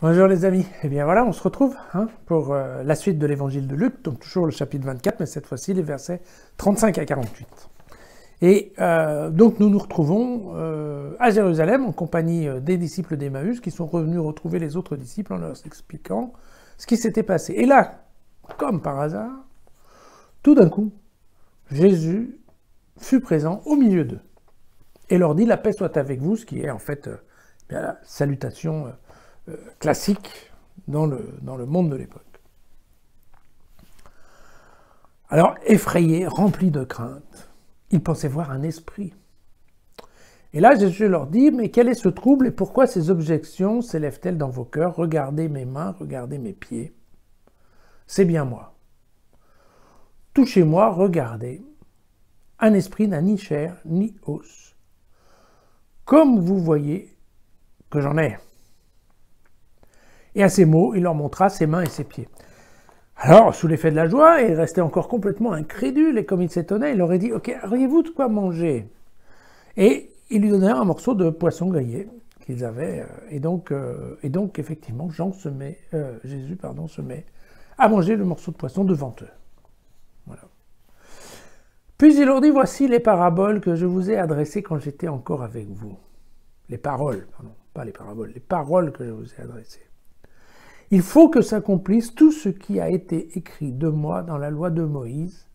Bonjour les amis, et bien voilà, on se retrouve pour la suite de l'évangile de Luc, donc toujours le chapitre 24, mais cette fois-ci les versets 35 à 48. Et donc nous nous retrouvons à Jérusalem en compagnie des disciples d'Emmaüs qui sont revenus retrouver les autres disciples en leur expliquant ce qui s'était passé. Et là, comme par hasard, tout d'un coup, Jésus fut présent au milieu d'eux et leur dit « La paix soit avec vous », ce qui est en fait la salutation classique dans le monde de l'époque. Alors, effrayés, remplis de crainte, ils pensaient voir un esprit. Et là, Jésus leur dit, mais quel est ce trouble et pourquoi ces objections s'élèvent-elles dans vos cœurs? Regardez mes mains, regardez mes pieds. C'est bien moi. Touchez-moi, regardez. Un esprit n'a ni chair, ni os. Comme vous voyez que j'en ai. Et à ces mots, il leur montra ses mains et ses pieds. Alors, sous l'effet de la joie, il restait encore complètement incrédule, et comme il s'étonnait, il leur a dit « Ok, auriez-vous de quoi manger ?» Et ils lui donnèrent un morceau de poisson grillé qu'ils avaient, et donc effectivement, Jésus se met à manger le morceau de poisson devant eux. Voilà. Puis il leur dit « Voici les paraboles que je vous ai adressées quand j'étais encore avec vous. » Les paroles, pardon, pas les paraboles, les paroles que je vous ai adressées. Il faut que s'accomplisse tout ce qui a été écrit de moi dans la loi de Moïse,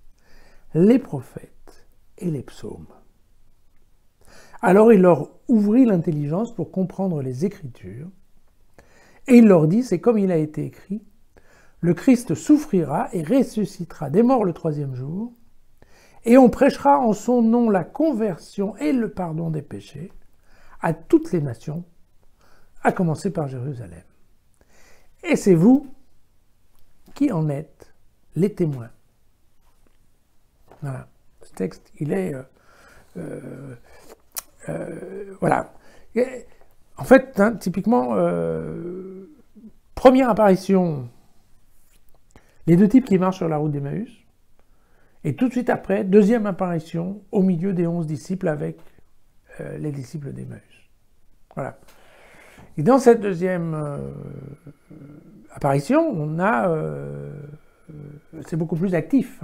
les prophètes et les psaumes. Alors il leur ouvrit l'intelligence pour comprendre les Écritures, et il leur dit, c'est comme il a été écrit, le Christ souffrira et ressuscitera des morts le troisième jour, et on prêchera en son nom la conversion et le pardon des péchés à toutes les nations, à commencer par Jérusalem. Et c'est vous qui en êtes les témoins. Voilà. Ce texte, il est... voilà. Et, en fait, typiquement, première apparition, les deux types qui marchent sur la route d'Emmaüs, et tout de suite après, deuxième apparition au milieu des 11 disciples avec les disciples d'Emmaüs. Voilà. Et dans cette deuxième apparition, on a, c'est beaucoup plus actif,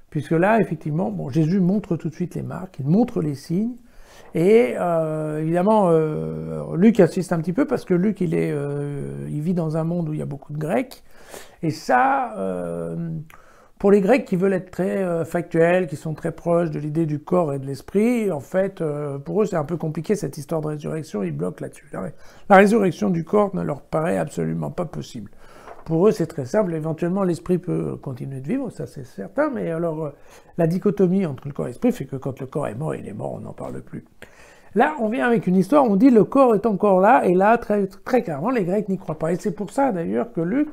puisque là, effectivement, bon, Jésus montre tout de suite les marques, il montre les signes, et évidemment, Luc assiste un petit peu, parce que Luc, il vit dans un monde où il y a beaucoup de Grecs, et ça, pour les Grecs qui veulent être très factuels, qui sont très proches de l'idée du corps et de l'esprit, en fait, pour eux, c'est un peu compliqué cette histoire de résurrection, ils bloquent là-dessus. La résurrection du corps ne leur paraît absolument pas possible. Pour eux, c'est très simple, éventuellement, l'esprit peut continuer de vivre, ça c'est certain, mais alors, la dichotomie entre le corps et l'esprit fait que quand le corps est mort, il est mort, on n'en parle plus. Là, on vient avec une histoire, on dit le corps est encore là, et là, très, très clairement, les Grecs n'y croient pas. Et c'est pour ça, d'ailleurs, que Luc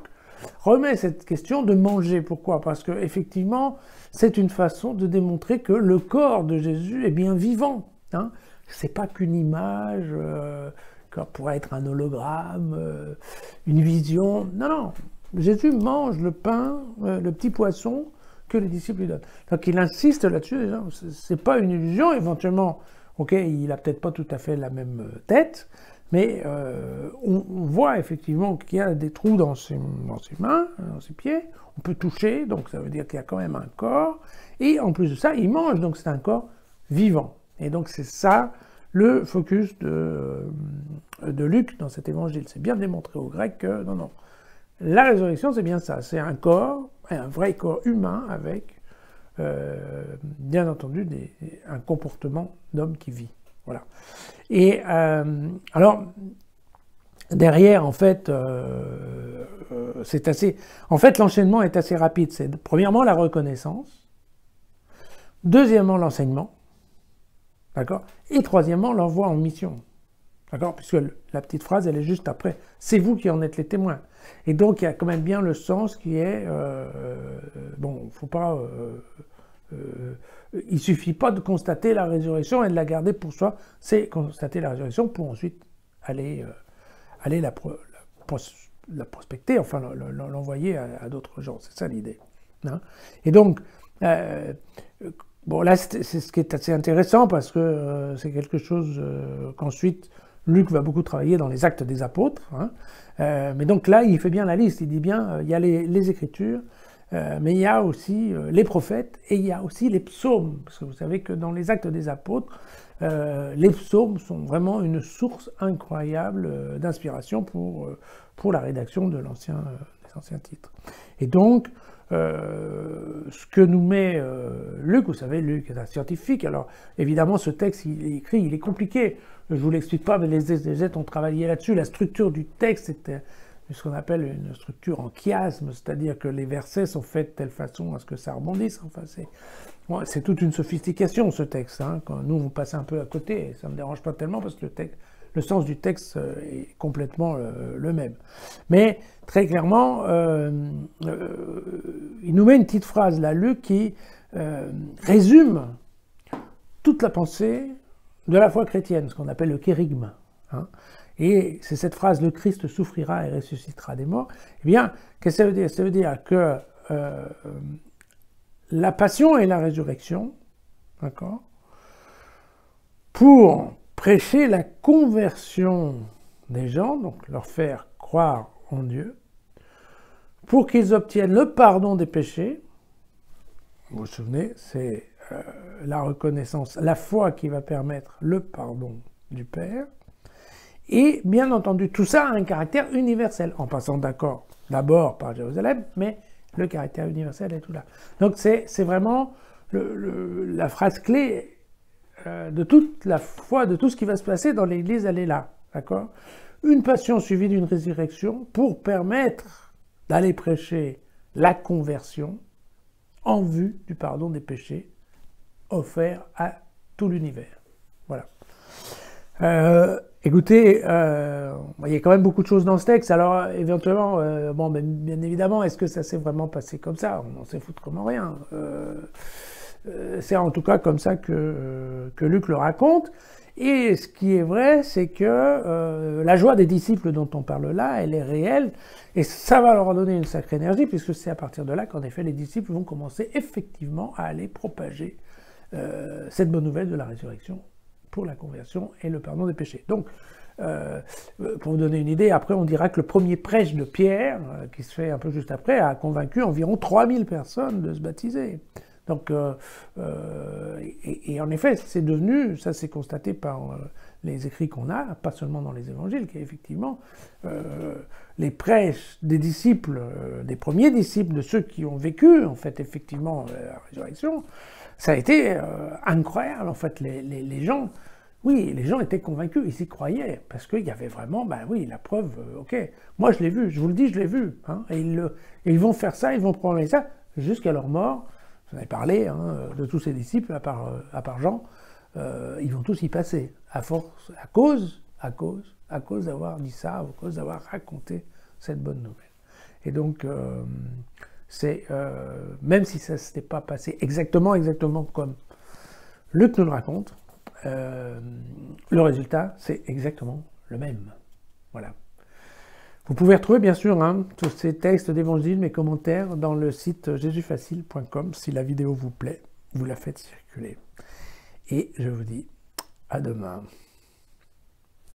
remet cette question de manger. Pourquoi? Parce que effectivement, c'est une façon de démontrer que le corps de Jésus est bien vivant. C'est pas qu'une image, qui pourrait être un hologramme, une vision. Non, non. Jésus mange le pain, le petit poisson que les disciples lui donnent. Donc il insiste là-dessus. C'est pas une illusion. Éventuellement, ok, il a peut-être pas tout à fait la même tête. Mais on voit effectivement qu'il y a des trous dans ses mains, dans ses pieds. On peut toucher, donc ça veut dire qu'il y a quand même un corps. Et en plus de ça, il mange, donc c'est un corps vivant. Et donc c'est ça le focus de Luc dans cet évangile. C'est bien démontré aux Grecs que non, non. La résurrection, c'est bien ça. C'est un corps, un vrai corps humain avec, bien entendu, un comportement d'homme qui vit. Voilà. Et alors, derrière, en fait, c'est assez... En fait, l'enchaînement est assez rapide. C'est premièrement la reconnaissance, deuxièmement l'enseignement, d'accord, et troisièmement l'envoi en mission, d'accord, puisque la petite phrase, elle est juste après. C'est vous qui en êtes les témoins. Et donc, il y a quand même bien le sens qui est... bon, faut pas... il suffit pas de constater la résurrection et de la garder pour soi, c'est constater la résurrection pour ensuite aller la prospecter, enfin l'envoyer à d'autres gens. C'est ça l'idée. Et donc, bon là c'est ce qui est assez intéressant parce que c'est quelque chose qu'ensuite Luc va beaucoup travailler dans les Actes des Apôtres, hein. Mais donc là, il fait bien la liste, il dit bien, il y a les Écritures, mais il y a aussi les prophètes et il y a aussi les psaumes, parce que vous savez que dans les Actes des Apôtres, les psaumes sont vraiment une source incroyable d'inspiration pour la rédaction des anciens titres. Et donc, ce que nous met Luc, vous savez, Luc est un scientifique, alors évidemment ce texte il est écrit, il est compliqué, je vous l'explique pas, mais les exégètes ont travaillé là-dessus, la structure du texte était ce qu'on appelle une structure en chiasme, c'est-à-dire que les versets sont faits de telle façon à ce que ça rebondisse, enfin c'est toute une sophistication ce texte, hein. Quand nous on passe un peu à côté, ça ne me dérange pas tellement parce que le sens du texte est complètement le même. Mais très clairement, il nous met une petite phrase là, Luc, qui résume toute la pensée de la foi chrétienne, ce qu'on appelle le kérygme, hein. Et c'est cette phrase, le Christ souffrira et ressuscitera des morts. Eh bien, qu'est-ce que ça veut dire? Ça veut dire que la passion et la résurrection, d'accord, pour prêcher la conversion des gens, donc leur faire croire en Dieu, pour qu'ils obtiennent le pardon des péchés. Vous vous souvenez, c'est la reconnaissance, la foi qui va permettre le pardon du Père. Et bien entendu, tout ça a un caractère universel, en passant d'abord par Jérusalem, mais le caractère universel est tout là. Donc c'est vraiment la phrase clé de toute la foi, de tout ce qui va se passer dans l'Église, elle est là, d'accord? Une passion suivie d'une résurrection pour permettre d'aller prêcher la conversion en vue du pardon des péchés offert à tout l'univers. Voilà. Écoutez, il y a quand même beaucoup de choses dans ce texte, alors éventuellement, bon, bien évidemment, est-ce que ça s'est vraiment passé comme ça? On n'en sait foutre comme rien. C'est en tout cas comme ça que Luc le raconte. Et ce qui est vrai, c'est que la joie des disciples dont on parle là, elle est réelle, et ça va leur donner une sacrée énergie, puisque c'est à partir de là qu'en effet les disciples vont commencer effectivement à aller propager cette bonne nouvelle de la résurrection pour la conversion et le pardon des péchés. Donc, pour vous donner une idée, après on dira que le premier prêche de Pierre, qui se fait un peu juste après, a convaincu environ 3000 personnes de se baptiser. Donc, et en effet, c'est devenu, ça c'est constaté par les écrits qu'on a, pas seulement dans les évangiles, qu'effectivement, les prêches des disciples, des premiers disciples, de ceux qui ont vécu, en fait, effectivement, la résurrection, ça a été incroyable, en fait, les gens, oui, les gens étaient convaincus, ils y croyaient, parce qu'il y avait vraiment, ben oui, la preuve, ok, moi je l'ai vu, je vous le dis, je l'ai vu, hein, et ils vont faire ça, ils vont prendre ça, jusqu'à leur mort. J'en ai parlé, hein, de tous ces disciples, à part Jean, ils vont tous y passer, à cause d'avoir dit ça, à cause d'avoir raconté cette bonne nouvelle. Et donc, même si ça ne s'était pas passé exactement comme Luc nous le raconte, le résultat, c'est exactement le même. Voilà. Vous pouvez retrouver bien sûr tous ces textes d'évangile, mes commentaires dans le site jésusfacile.com. Si la vidéo vous plaît, vous la faites circuler. Et je vous dis à demain.